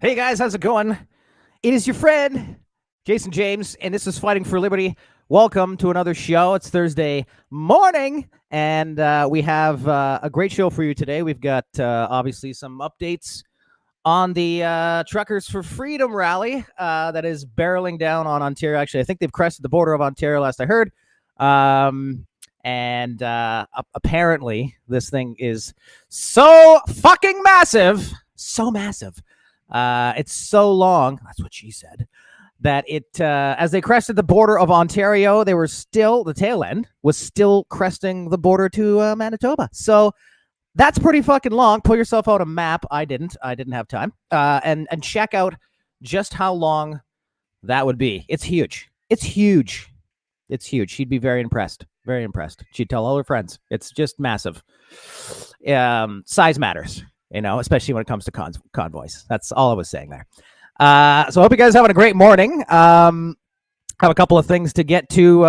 Hey guys, how's it going? It is your friend, Jason James, and this is Fighting for Liberty. Welcome to another show. It's Thursday morning, and we have a great show for you today. We've got obviously some updates on the Truckers for Freedom rally that is barreling down on Ontario. Actually, I think they've crested the border of Ontario, last I heard. And apparently, this thing is so fucking massive. So massive. It's so long. That's what she said. That it, as they crested the border of Ontario, they were still, the tail end was still cresting the border to Manitoba. So that's pretty fucking long. Pull yourself out a map. I didn't have time. And check out just how long that would be. It's huge. It's huge. It's huge. She'd be very impressed. Very impressed. She'd tell all her friends. It's just massive. Size matters, especially when it comes to convoys. That's all I was saying there. So I hope you guys are having a great morning. Have a couple of things to get to.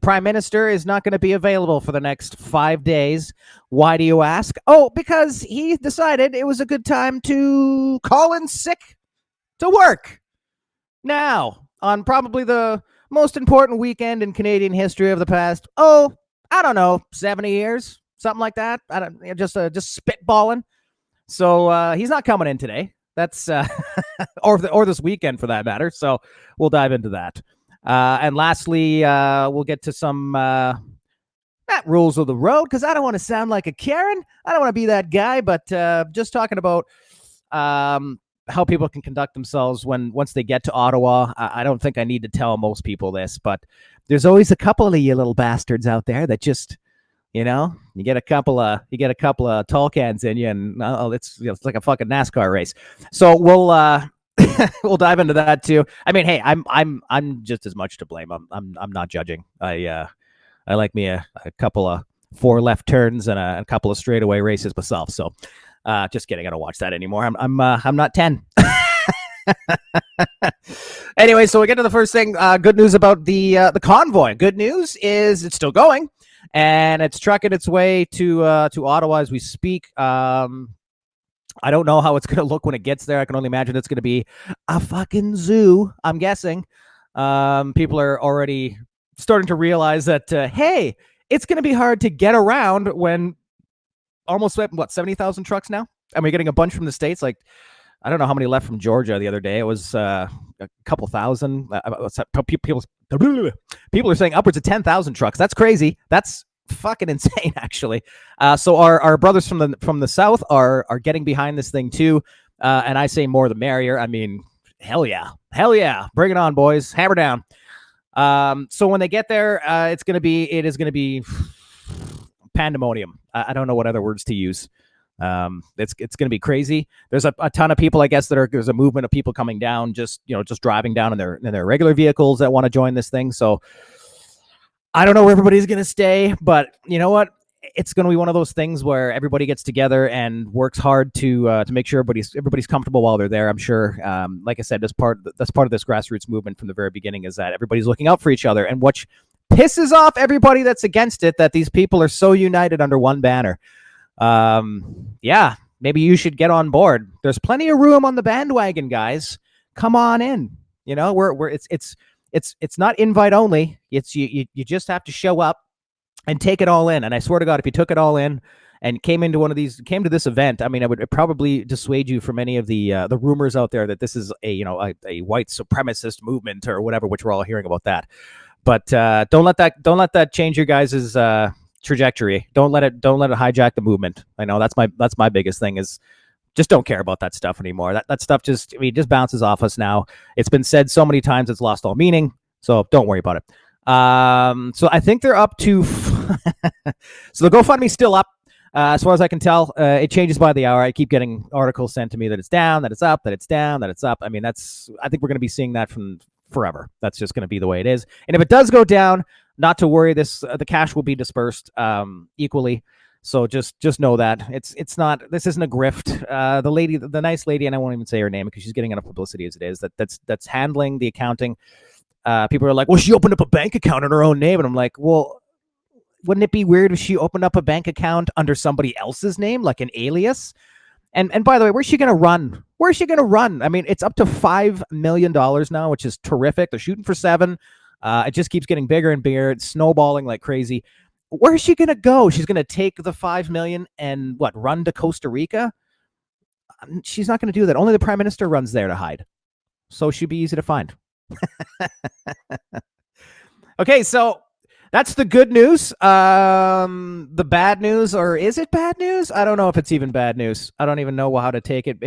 Prime Minister is not going to be available for the next 5 days. Why do you ask? Oh, because he decided it was a good time to call in sick to work. Now, on probably the most important weekend in Canadian history of the past, I don't know, 70 years, something like that. I don't just spitballing. So he's not coming in today. That's or this weekend for that matter. So we'll dive into that. And lastly, we'll get to some not rules of the road, because I don't want to sound like a Karen. I don't want to be that guy, but just talking about how people can conduct themselves once they get to Ottawa. I don't think I need to tell most people this, but there's always a couple of you little bastards out there that just, you get a couple of tall cans in you, and it's like a fucking NASCAR race. So we'll we'll dive into that too. I mean, hey, I'm just as much to blame. I'm not judging. I like me a couple of 4 left turns and a couple of straightaway races myself. So just kidding. I don't watch that anymore. I'm not 10. Anyway, so we get to the first thing. Good news about the convoy. Good news is it's still going, and it's trucking its way to Ottawa as we speak. I don't know how it's going to look when it gets there. I can only imagine it's going to be a fucking zoo, I'm guessing. People are already starting to realize that, hey, it's going to be hard to get around when almost, 70,000 trucks now? And we're getting a bunch from the States. Like, I don't know how many left from Georgia the other day. It was a couple thousand. People are saying upwards of 10,000 trucks. That's crazy. That's fucking insane, actually. So our brothers from the South are getting behind this thing too. And I say more the merrier. I mean, hell yeah. Bring it on, boys. Hammer down. So when they get there, it is going to be pandemonium. I don't know what other words to use. It's going to be crazy. There's a ton of people, I guess, there's a movement of people coming down, just driving down in their regular vehicles that want to join this thing. So I don't know where everybody's going to stay, but you know what? It's going to be one of those things where everybody gets together and works hard to make sure everybody's comfortable while they're there. I'm sure, like I said, that's part of this grassroots movement from the very beginning, is that everybody's looking out for each other, and what pisses off everybody that's against it, that these people are so united under one banner. Yeah, maybe you should get on board. There's plenty of room on the bandwagon, guys. Come on in. It's not invite only. It's you just have to show up and take it all in. And I swear to God, if you took it all in and came to this event, I mean, it would probably dissuade you from any of the rumors out there that this is a white supremacist movement or whatever, which we're all hearing about that. But don't let that change your guys' trajectory. Don't let it hijack the movement. I know that's my biggest thing, is just don't care about that stuff anymore. That stuff just bounces off us now. It's been said so many times it's lost all meaning. So don't worry about it. So I think they're up to so the GoFundMe's still up. As far as I can tell, it changes by the hour. I keep getting articles sent to me that it's down, that it's up, that it's down, that it's up. I mean, I think we're going to be seeing that from forever. That's just going to be the way it is. And if it does go down, not to worry, the cash will be dispersed equally. So just know that it's not, this isn't a grift. The nice lady, and I won't even say her name because she's getting enough publicity as it is, that's handling the accounting. People are like, well, she opened up a bank account in her own name. And I'm like, well, wouldn't it be weird if she opened up a bank account under somebody else's name, like an alias? And by the way, where's she going to run? Where's she going to run? I mean, it's up to $5 million now, which is terrific. They're shooting for 7. It just keeps getting bigger and bigger. It's snowballing like crazy. Where is she going to go? She's going to take the $5 million and run to Costa Rica? She's not going to do that. Only the prime minister runs there to hide. So she'd be easy to find. Okay, so that's the good news. The bad news, or is it bad news? I don't know if it's even bad news. I don't even know how to take it.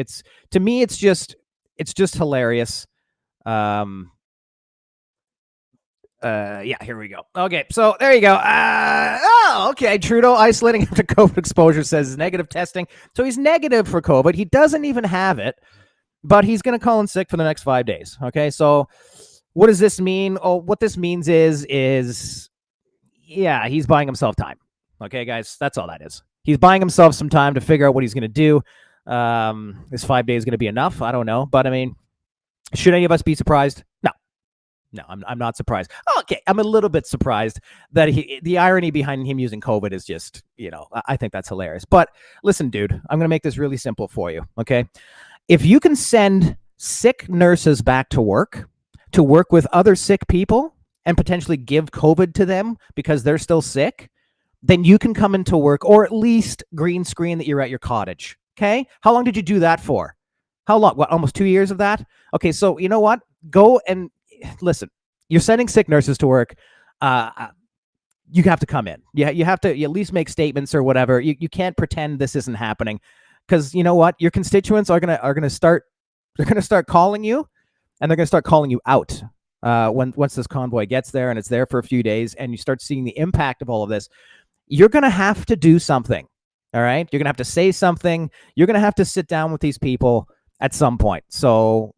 To me, it's just hilarious. Yeah, here we go. Okay, so there you go. Okay. Trudeau isolating after COVID exposure, says negative testing. So he's negative for COVID. He doesn't even have it, but he's going to call in sick for the next 5 days. Okay, so what does this mean? Oh, what this means is yeah, he's buying himself time. Okay, guys, that's all that is. He's buying himself some time to figure out what he's going to do. This 5 days going to be enough? I don't know, but I mean, should any of us be surprised? No, I'm not surprised. Okay, I'm a little bit surprised that the irony behind him using COVID is just, I think that's hilarious. But listen, dude, I'm going to make this really simple for you, okay? If you can send sick nurses back to work with other sick people and potentially give COVID to them because they're still sick, then you can come into work, or at least green screen that you're at your cottage, okay? How long did you do that for? How long? Almost 2 years of that? Okay, so you know what? Go and listen, you're sending sick nurses to work. You have to come in. You have to at least make statements or whatever. You can't pretend this isn't happening, because you know what? Your constituents are gonna start calling you, and they're gonna start calling you out once this convoy gets there and it's there for a few days, and you start seeing the impact of all of this. You're gonna have to do something. All right, you're gonna have to say something. You're gonna have to sit down with these people at some point. So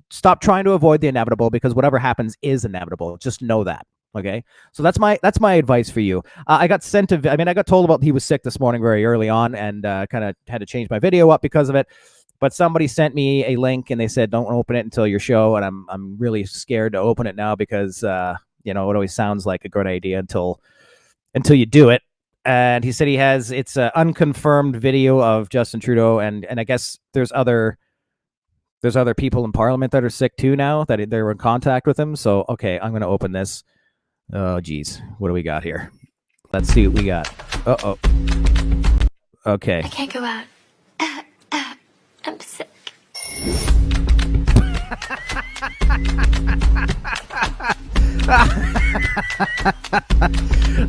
stop trying to avoid the inevitable, because whatever happens is inevitable. Just know that. Okay, so that's my advice for you. I got told about he was sick this morning very early on, and kind of had to change my video up because of it. But somebody sent me a link and they said don't open it until your show, and I'm really scared to open it now because it always sounds like a good idea until you do it. And he said it's an unconfirmed video of Justin Trudeau, and I guess there's other people in Parliament that are sick too now, that they're in contact with him. So, okay, I'm going to open this. Oh, geez. What do we got here? Let's see what we got. Uh-oh. Okay. I can't go out. I'm sick.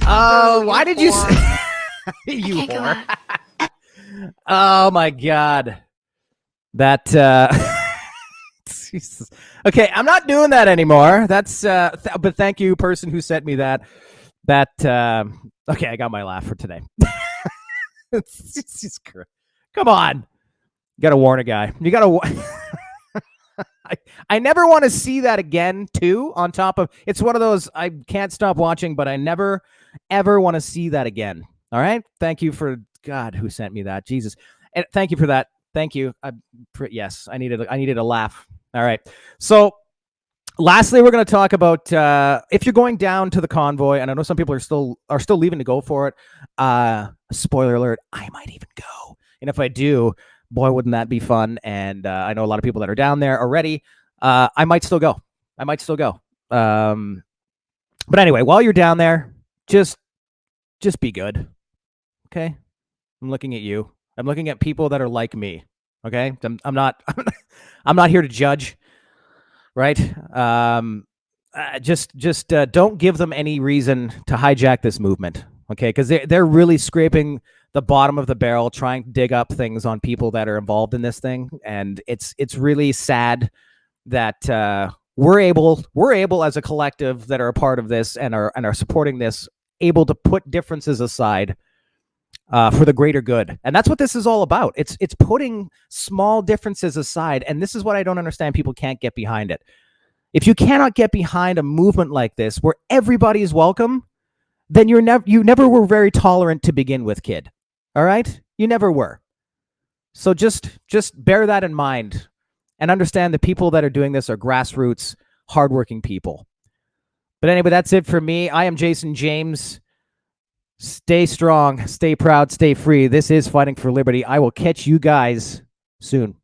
Oh, why did you say... You whore. Oh, my God. That... Jesus. Okay, I'm not doing that anymore. That's but thank you, person who sent me that. Okay, I got my laugh for today. Come on, you gotta warn a guy. You gotta. I never want to see that again. Too, on top of, it's one of those I can't stop watching, but I never ever want to see that again. All right, thank you for God who sent me that. Jesus, and thank you for that. Thank you. Yes, I needed a laugh. All right. So lastly, we're going to talk about if you're going down to the convoy, and I know some people are still leaving to go for it. Spoiler alert, I might even go. And if I do, boy, wouldn't that be fun. And I know a lot of people that are down there already. I might still go. But anyway, while you're down there, just be good. Okay? I'm looking at you. I'm looking at people that are like me. Okay, I'm not here to judge, right? Just don't give them any reason to hijack this movement. Okay, because they're really scraping the bottom of the barrel, trying to dig up things on people that are involved in this thing, and it's really sad that we're able as a collective that are a part of this and are supporting this, able to put differences aside. For the greater good. And that's what this is all about. It's putting small differences aside. And this is what I don't understand. People can't get behind it. If you cannot get behind a movement like this where everybody is welcome, then you never were very tolerant to begin with, kid. All right? You never were. So just bear that in mind and understand the people that are doing this are grassroots, hardworking people. But anyway, that's it for me. I am Jason James. Stay strong, stay proud, stay free. This is Fighting for Liberty. I will catch you guys soon.